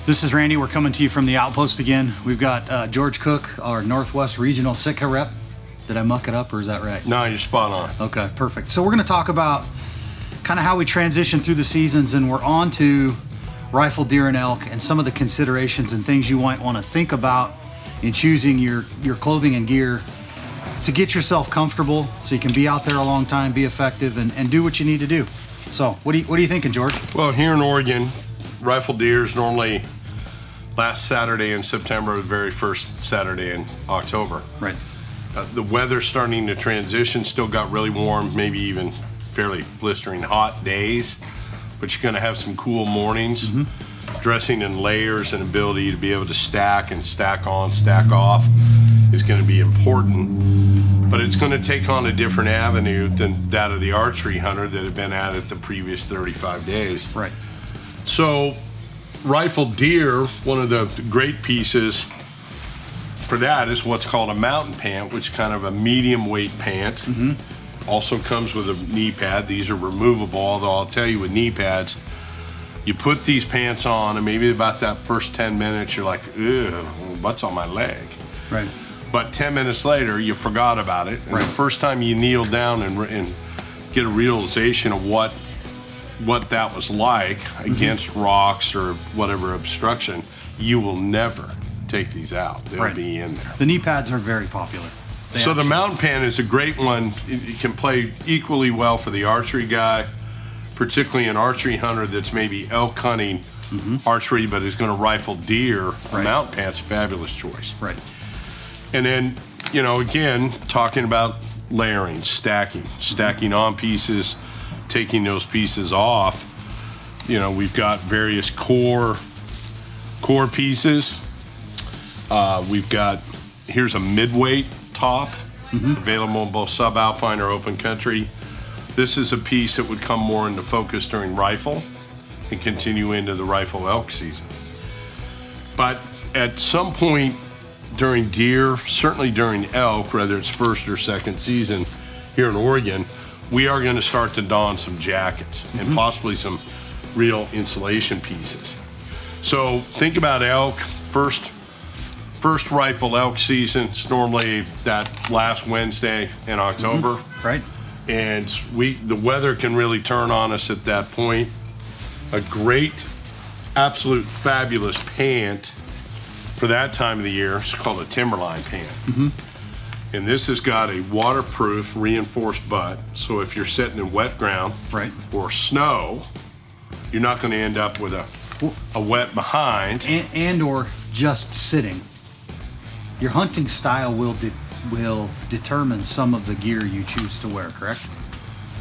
This is Randy. We're coming to you from the Outpost again. We've got George Cook, our Northwest Regional Sitka rep. Did I muck it up, or is that right? No, you're spot on. Okay, perfect. So we're going to talk about kind of how we transition through the seasons, and we're on to rifle, deer, and elk, and some of the considerations and things you might want to think about in choosing your clothing and gear to get yourself comfortable so you can be out there a long time, be effective, and do what you need to do. So what are you thinking, George? Well, here in Oregon, rifle deer is normally last Saturday in September, the very first Saturday in October. Right. The weather's starting to transition, still got really warm, maybe even fairly blistering hot days, but you're gonna have some cool mornings. Mm-hmm. Dressing in layers and ability to be able to stack and stack on, stack off is gonna be important, but it's gonna take on a different avenue than that of the archery hunter that had been at it the previous 35 days. Right. So rifle deer, one of the great pieces for that is what's called a mountain pant, which is kind of a medium weight pant. Mm-hmm. Also comes with a knee pad. These are removable, although I'll tell you with knee pads, you put these pants on and maybe about that first 10 minutes, you're like, ew, what's on my leg? Right. But 10 minutes later, you forgot about it. And right. The first time you kneel down and get a realization of what that was like against rocks or whatever obstruction, you will never take these out. They'll right. be in there. The knee pads are very popular. So the mountain pant is a great one. It can play equally well for the archery guy, particularly an archery hunter that's maybe elk hunting archery, but is going to rifle deer. Right. A mountain pant's a fabulous choice. Right. And then, again, talking about layering, stacking on pieces, taking those pieces off. We've got various core pieces. Here's a midweight top, available in both subalpine or open country. This is a piece that would come more into focus during rifle and continue into the rifle elk season. But at some point during deer, certainly during elk, whether it's first or second season here in Oregon, we are going to start to don some jackets and possibly some real insulation pieces. So think about elk, first rifle elk season. It's normally that last Wednesday in October. Right. And the weather can really turn on us at that point. A great, absolute fabulous pant for that time of the year is called a timberline pant. Mm-hmm. And this has got a waterproof reinforced butt, so if you're sitting in wet ground right. or snow, you're not going to end up with a wet behind. And or just sitting. Your hunting style will determine some of the gear you choose to wear, correct?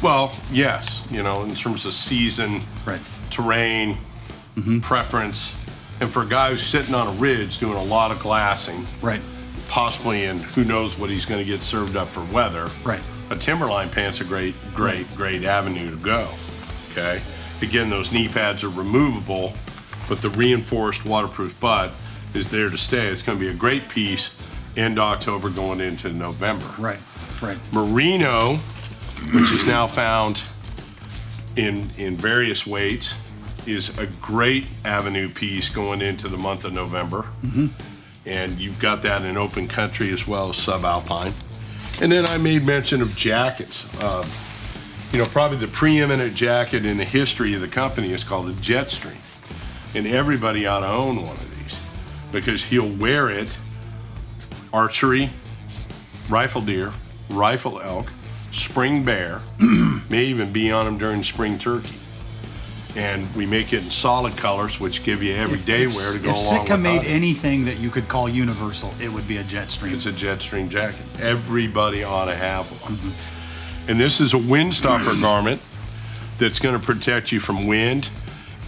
Well, yes, in terms of season, right. terrain, preference, and for a guy who's sitting on a ridge doing a lot of glassing, right. possibly, and who knows what he's going to get served up for weather. Right. A timberline pant's a great avenue to go. Okay. Again, those knee pads are removable, but the reinforced waterproof butt is there to stay. It's going to be a great piece end October going into November. Right. Right. Merino, which is now found in various weights, is a great avenue piece going into the month of November. Mm-hmm. And you've got that in open country as well as subalpine. And then I made mention of jackets. Probably the preeminent jacket in the history of the company is called a Jetstream. And everybody ought to own one of these because he'll wear it archery, rifle deer, rifle elk, spring bear, may even be on them during spring turkey. And we make it in solid colors, which give you everyday wear to go along with it. If Sitka made anything that you could call universal, it would be a Jetstream. It's a Jetstream jacket. Everybody ought to have one. Mm-hmm. And this is a windstopper garment that's going to protect you from wind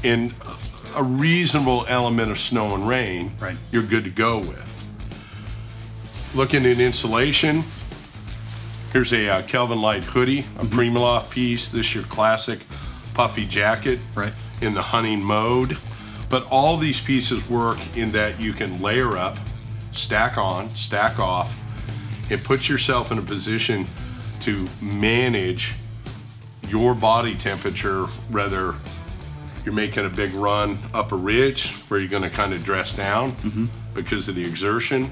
and a reasonable element of snow and rain. Right. You're good to go with. Looking at insulation, here's a Kelvin Light hoodie, a Primaloft piece. This is your classic puffy jacket right. in the hunting mode. But all these pieces work in that you can layer up, stack on, stack off. It puts yourself in a position to manage your body temperature, whether you're making a big run up a ridge where you're going to kind of dress down because of the exertion.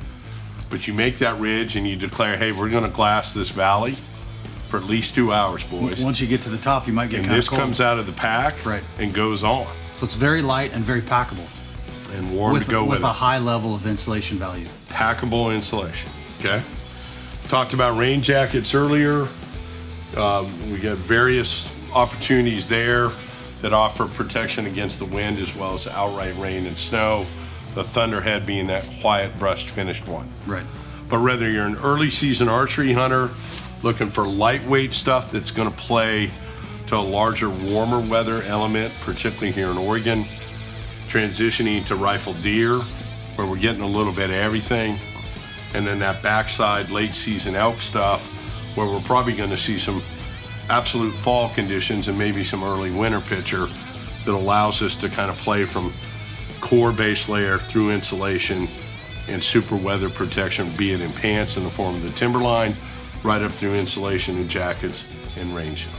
But you make that ridge and you declare, hey, we're going to glass this valley for at least 2 hours, boys. Once you get to the top, you might get And kind of this cold. comes out of the pack Right. and goes on. So it's very light and very packable And warm to go with with a it. high level of insulation value. Packable insulation, okay? Talked about rain jackets earlier. We got various opportunities there that offer protection against the wind as well as outright rain and snow. The Thunderhead being that quiet brushed finished one. Right. But whether you're an early season archery hunter looking for lightweight stuff that's going to play to a larger, warmer weather element, particularly here in Oregon, transitioning to rifle deer, where we're getting a little bit of everything, and then that backside late season elk stuff, where we're probably going to see some absolute fall conditions and maybe some early winter picture that allows us to kind of play from core base layer through insulation and super weather protection, be it in pants in the form of the timberline, right up through insulation and jackets and rain shells.